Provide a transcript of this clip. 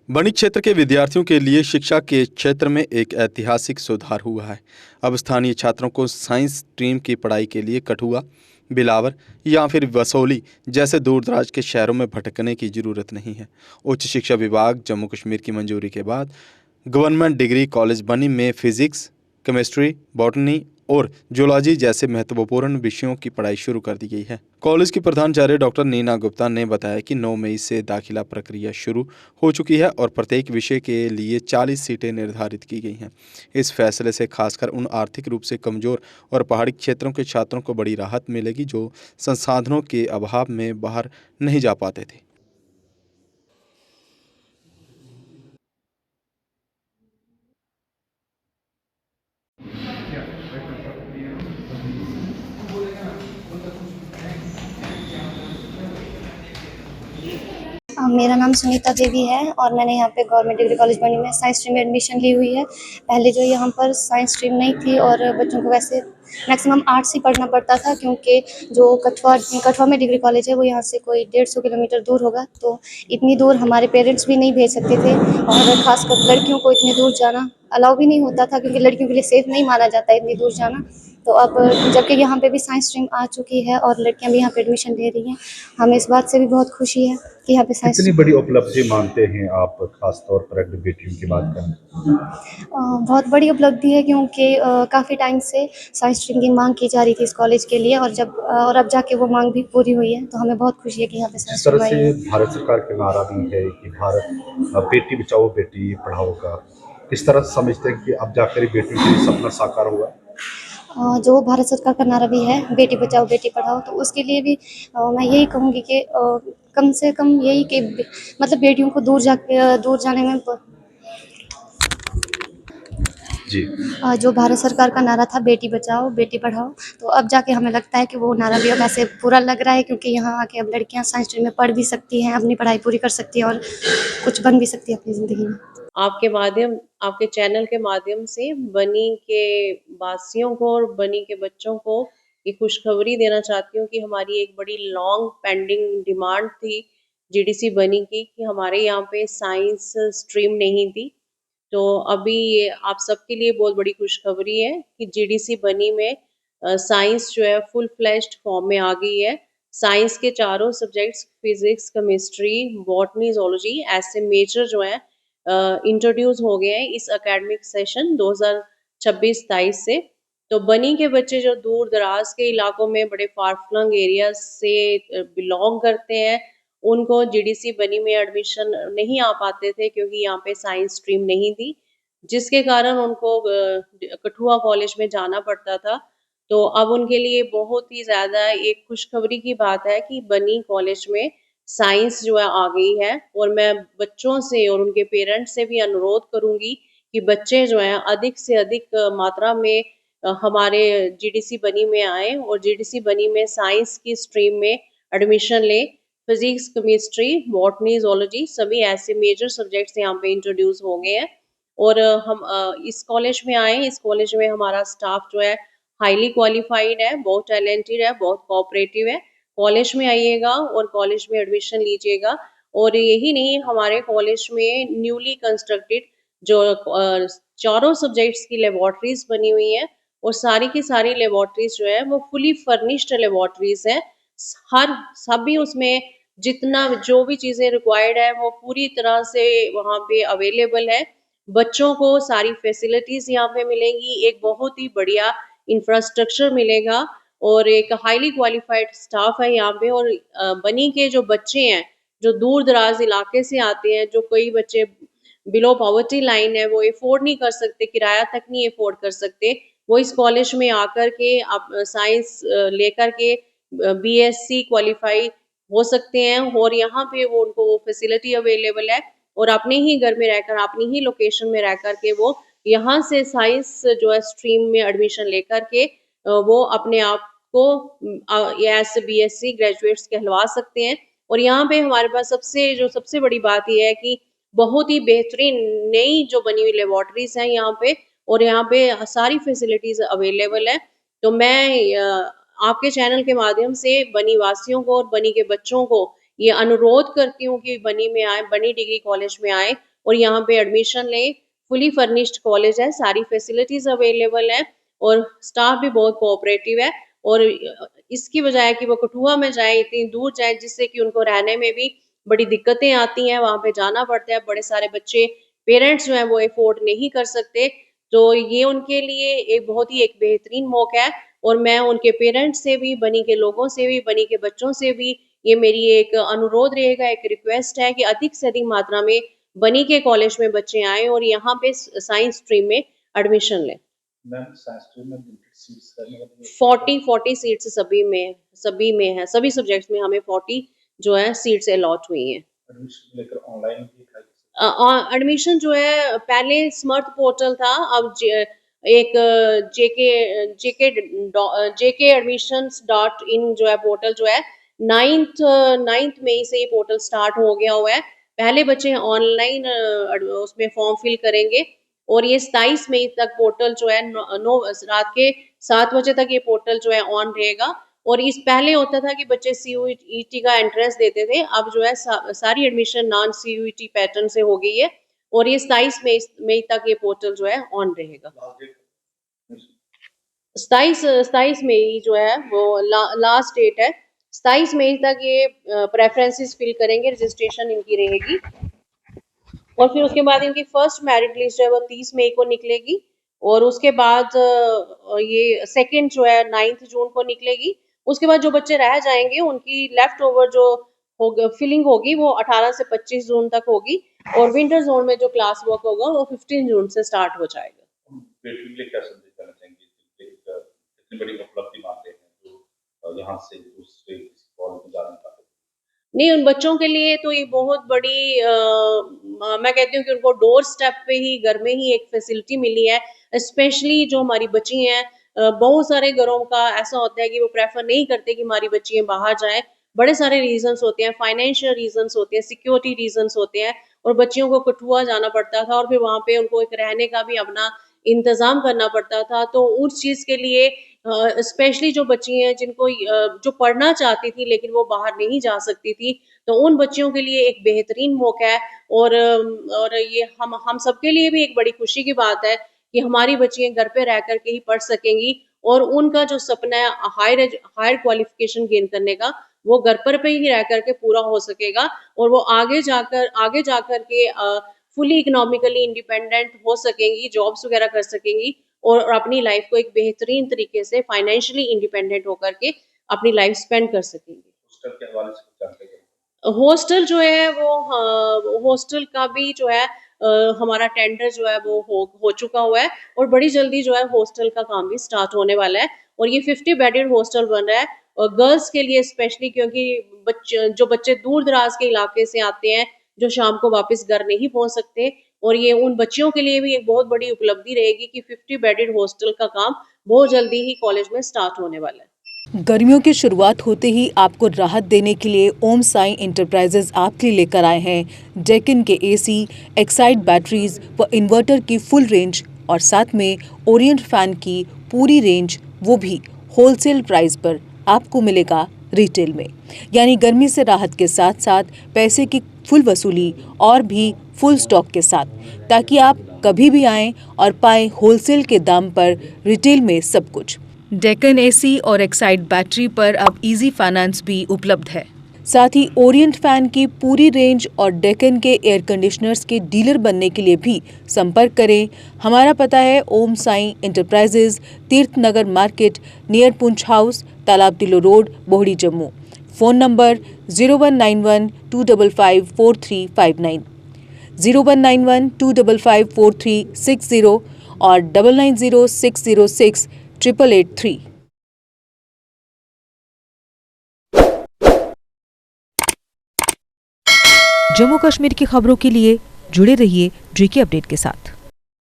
बणी क्षेत्र के विद्यार्थियों के लिए शिक्षा के क्षेत्र में एक ऐतिहासिक सुधार हुआ है। अब स्थानीय छात्रों को साइंस स्ट्रीम की पढ़ाई के लिए कठुआ, बिलावर या फिर वसौली जैसे दूर-दराज के शहरों में भटकने की जरूरत नहीं है। उच्च शिक्षा विभाग जम्मू कश्मीर की मंजूरी के बाद गवर्नमेंट डिग्री कॉलेज बनी में फिजिक्स, केमिस्ट्री, बॉटनी और जूलॉजी जैसे महत्वपूर्ण विषयों की पढ़ाई शुरू कर दी गई है। कॉलेज की प्रधानाचार्य डॉक्टर नीना गुप्ता ने बताया कि 9 मई से दाखिला प्रक्रिया शुरू हो चुकी है और प्रत्येक विषय के लिए 40 सीटें निर्धारित की गई हैं। इस फैसले से खासकर उन आर्थिक रूप से कमजोर और पहाड़ी क्षेत्रों के छात्रों को बड़ी राहत मिलेगी जो संसाधनों के अभाव में बाहर नहीं जा पाते थे। मेरा नाम सुनीता देवी है और मैंने यहाँ पे गवर्नमेंट डिग्री कॉलेज बनी में साइंस स्ट्रीम में एडमिशन ली हुई है। पहले जो यहाँ पर साइंस स्ट्रीम नहीं थी और बच्चों को वैसे मैक्सिमम आर्ट्स ही पढ़ना पड़ता था, क्योंकि जो कठुआ में डिग्री कॉलेज है वो यहाँ से कोई 150 किलोमीटर दूर होगा, तो इतनी दूर हमारे पेरेंट्स भी नहीं भेज सकते थे और ख़ासकर लड़कियों को इतनी दूर जाना अलाउ भी नहीं होता था, क्योंकि लड़कियों के लिए सेफ़ नहीं माना जाता इतनी दूर जाना। तो अब जबकि यहाँ पे भी साइंस स्ट्रीम आ चुकी है और लड़कियाँ भी यहाँ पे एडमिशन ले रही हैं, हमें इस बात से भी बहुत खुशी है कि यहाँ पे साइंस कितनी बड़ी उपलब्धि मानते हैं आप, खास तौर पर अगर बेटियों की बात करें? बहुत बड़ी उपलब्धि है, क्योंकि काफ़ी टाइम से साइंस स्ट्रीम की मांग की जा रही थी इस कॉलेज के लिए, और अब जाके वो मांग भी पूरी हुई है, तो हमें बहुत खुशी है कि यहाँ पे साइंस जिस तरह स्ट्रीम आई से है। भारत सरकार का नारा भी है कि भारत बेटी बचाओ बेटी पढ़ाओ का, किस तरह से समझते हैं कि अब जाकर बेटियों के लिए सपना साकार होगा? जो भारत सरकार का नारा भी है बेटी बचाओ बेटी पढ़ाओ, तो उसके लिए भी मैं यही कहूँगी कि कम से कम यही कि मतलब बेटियों को दूर जाने में जी। जो भारत सरकार का नारा था बेटी बचाओ बेटी पढ़ाओ, तो अब जाके हमें लगता है कि वो नारा भी अब ऐसे पूरा लग रहा है, क्योंकि यहाँ आके अब लड़कियाँ साइंस स्ट्रीम में पढ़ भी सकती हैं, अपनी पढ़ाई पूरी कर सकती हैं और कुछ बन भी सकती है अपनी ज़िंदगी में। आपके चैनल के माध्यम से बनी के वासियों को और बनी के बच्चों को ये खुशखबरी देना चाहती हूँ कि हमारी एक बड़ी लॉन्ग पेंडिंग डिमांड थी जीडीसी बनी की, कि हमारे यहाँ पे साइंस स्ट्रीम नहीं थी। तो अभी ये आप सबके लिए बहुत बड़ी खुशखबरी है कि जीडीसी बनी में साइंस जो है फुल फ्लेश्ड फॉर्म में आ गई है। साइंस के चारों subjects physics, chemistry, botany, zoology ऐसे मेजर जो हैं इंट्रोड्यूस हो गए हैं इस एकेडमिक सेशन 2026-27 से। तो बनी के बच्चे जो दूर दराज के इलाकों में बड़े फार फ्लंग एरिया से बिलोंग करते हैं, उनको जीडीसी बनी में एडमिशन नहीं आ पाते थे, क्योंकि यहाँ पे साइंस स्ट्रीम नहीं थी, जिसके कारण उनको कठुआ कॉलेज में जाना पड़ता था। तो अब उनके लिए बहुत ही ज़्यादा एक खुशखबरी की बात है कि बनी कॉलेज में साइंस जो है आ गई है, और मैं बच्चों से और उनके पेरेंट्स से भी अनुरोध करूंगी कि बच्चे जो हैं अधिक से अधिक मात्रा में हमारे जीडीसी बनी में आए और जीडीसी बनी में साइंस की स्ट्रीम में एडमिशन लें। फिजिक्स, केमिस्ट्री, बॉटनी, ज़ूलॉजी सभी ऐसे मेजर सब्जेक्ट्स यहाँ पे इंट्रोड्यूस हो गए हैं। और हम इस कॉलेज में आए, इस कॉलेज में हमारा स्टाफ जो है हाईली क्वालिफाइड है, बहुत टैलेंटेड है, बहुत कोऑपरेटिव है। कॉलेज में आइएगा और कॉलेज में एडमिशन लीजिएगा। और यही नहीं, हमारे कॉलेज में न्यूली कंस्ट्रक्टेड जो चारों सब्जेक्ट्स की लेबोरेटरीज बनी हुई हैं, और सारी की सारी लेबोरेटरीज जो है वो फुली फर्निश्ड लेबोरेटरीज हैं। हर सभी उसमें जितना जो भी चीज़ें रिक्वायर्ड है वो पूरी तरह से वहाँ पे अवेलेबल है। बच्चों को सारी फैसिलिटीज़ यहाँ पे मिलेंगी, एक बहुत ही बढ़िया इंफ्रास्ट्रक्चर मिलेगा और एक हाईली क्वालिफाइड स्टाफ है यहाँ पे। और बनी के जो बच्चे हैं, जो दूर दराज इलाके से आते हैं, जो कई बच्चे बिलो पॉवर्टी लाइन है, वो अफोर्ड नहीं कर सकते, किराया तक नहीं अफोर्ड कर सकते, वो इस कॉलेज में आकर के आप साइंस लेकर के बीएससी क्वालिफाई हो सकते हैं। और यहाँ पे वो उनको वो फैसिलिटी अवेलेबल है, और अपने ही घर में रहकर, अपनी ही लोकेशन में रह कर के वो यहाँ से साइंस जो है स्ट्रीम में एडमिशन लेकर के वो अपने आप को एज बीएससी ग्रेजुएट्स कहलवा सकते हैं। और यहाँ पे हमारे पास सबसे बड़ी बात यह है कि बहुत ही बेहतरीन नई जो बनी हुई लेबोरेटरीज हैं यहाँ पे, और यहाँ पे सारी फैसिलिटीज अवेलेबल है। तो मैं आपके चैनल के माध्यम से बनी वासियों को और बनी के बच्चों को ये अनुरोध करती हूँ कि बनी में आए, बनी डिग्री कॉलेज में आए और यहाँ पे एडमिशन लें। फुली फर्निश्ड कॉलेज है, सारी फैसिलिटीज अवेलेबल है और स्टाफ भी बहुत कोऑपरेटिव है। और इसकी बजाय कि वो कठुआ में जाए, इतनी दूर जाए, जिससे कि उनको रहने में भी बड़ी दिक्कतें आती हैं, वहाँ पे जाना पड़ता है। बड़े सारे बच्चे पेरेंट्स जो हैं वो अफोर्ड नहीं कर सकते, तो ये उनके लिए एक बहुत ही एक बेहतरीन मौका है। और मैं उनके पेरेंट्स से भी, बनी के लोगों से भी, बनी के बच्चों से भी ये मेरी एक अनुरोध रहेगा, एक रिक्वेस्ट है कि अधिक से अधिक मात्रा में बनी के कॉलेज में बच्चे आए और यहाँ पे साइंस स्ट्रीम में एडमिशन लें। मैम साइंस स्ट्रीम में लिमिटेड सीट्स करने वाली 40 सीट्स सभी में है, सभी सब्जेक्ट्स में हमें 40 जो है सीट्स अलॉट हुई हैं। एडमिशन लेकर ऑनलाइन भी ट्राई कर सकते एडमिशन जो है पहले स्मर्थ पोर्टल था, अब एक जेके admissions.in जो है पोर्टल जो है 9th मई से ये पोर्टल स्टार्ट हो गया हुआ है। पहले बच्चे ऑनलाइन उसमें फॉर्म फिल करेंगे और ये 27 मई तक पोर्टल जो है रात के 7 बजे तक ये पोर्टल जो है ऑन रहेगा। और इस पहले होता था कि बच्चे CUET का एंट्रेंस देते थे, अब जो है सारी एडमिशन नॉन CUET पैटर्न से हो गई है और ये 27 मई तक ये पोर्टल जो है ऑन रहेगा। हैं। 27 मई जो है वो लास्ट डेट है। 27 मई तक ये प्रेफरेंसेस फिल करेंगे, रजिस्ट्रेशन इनकी रहेगी और फिर उसके बाद इनकी फर्स्ट मेरिट लिस्ट जो है वो 30 मई को निकलेगी और उसके बाद ये सेकंड जो है 9 जून को निकलेगी। उसके बाद जो बच्चे रह जाएंगे उनकी लेफ्ट ओवर जो फिलिंग होगी वो 18 से 25 जून तक होगी और विंटर जोन में जो क्लास वर्क होगा वो 15 जून से स्टार्ट हो जाएगा। बेटी के लिए क्या संदेश देना चाहेंगे? इतनी बड़ी उपलब्धि मानते हैं तो यहाँ से दूसरे कॉलेज में जाने का नहीं, उन बच्चों के लिए तो ये बहुत बड़ी मैं कहती हूँ कि उनको डोर स्टेप पे ही घर में ही एक फैसिलिटी मिली है। स्पेशली जो हमारी बच्ची हैं, बहुत सारे घरों का ऐसा होता है कि वो प्रेफर नहीं करते कि हमारी बच्चियाँ बाहर जाएं। बड़े सारे रीजंस होते हैं, फाइनेंशियल रीजंस होते हैं, सिक्योरिटी रीजंस होते हैं और बच्चियों को कठुआ जाना पड़ता था और फिर वहाँ पे उनको एक रहने का भी अपना इंतजाम करना पड़ता था। तो उस चीज़ के लिए स्पेशली जो बच्ची हैं जिनको जो पढ़ना चाहती थी लेकिन वो बाहर नहीं जा सकती थी, तो उन बच्चियों के लिए एक बेहतरीन मौका है और ये हम सबके लिए भी एक बड़ी खुशी की बात है कि हमारी बच्चियाँ घर पे रह कर के ही पढ़ सकेंगी और उनका जो सपना है हायर क्वालिफिकेशन गेन करने का, वो घर पर पे ही रह कर के पूरा हो सकेगा और वो आगे जाकर के फुली इकोनॉमिकली इंडिपेंडेंट हो सकेंगी, जॉब्स वगैरह कर सकेंगी और अपनी लाइफ को एक बेहतरीन तरीके से फाइनेंशियली इंडिपेंडेंट होकर के अपनी लाइफ स्पेंड कर सकेंगी। हॉस्टल के हवाले से कुछ जानकारी दें। हॉस्टल जो है वो हॉस्टल का भी जो है हमारा टेंडर जो है वो हो चुका हुआ है और बड़ी जल्दी जो है हॉस्टल का काम भी स्टार्ट होने वाला है और ये 50 बेडेड हॉस्टल बन रहा है और गर्ल्स के लिए स्पेशली, क्योंकि जो बच्चे दूर दराज के इलाके से आते हैं, जो शाम को वापस घर नहीं पहुंच सकते, और ये उन बच्चियों के लिए भी एक बहुत बड़ी उपलब्धि रहेगी कि 50 बेडेड हॉस्टल का काम बहुत जल्दी ही कॉलेज में स्टार्ट होने वाला है। गर्मियों की शुरुआत होते ही आपको राहत देने के लिए ओम साई इंटरप्राइजेज आपके लिए लेकर आए हैं डेक्कन के AC, एक्साइड बैटरीज व इन्वर्टर की फुल रेंज और साथ में ओरिएंट फैन की पूरी रेंज, वो भी होलसेल प्राइस पर आपको मिलेगा रिटेल में। यानी गर्मी से राहत के साथ साथ पैसे की फुल वसूली और भी फुल स्टॉक के साथ, ताकि आप कभी भी आएँ और पाएँ होलसेल के दाम पर रिटेल में सब कुछ। डेक्कन AC और एक्साइड बैटरी पर अब इजी फाइनेंस भी उपलब्ध है। साथ ही ओरिएंट फैन की पूरी रेंज और डेक्कन के एयर कंडीशनर्स के डीलर बनने के लिए भी संपर्क करें। हमारा पता है ओम Sai enterprises, Tirth Nagar market, near Poonch house, Talab Tillo road, Bohri, Jammu. Phone number 0191 255 4359, 0191 255 4360 और 990606 8883। जम्मू कश्मीर की खबरों के लिए जुड़े रहिए JK अपडेट के साथ।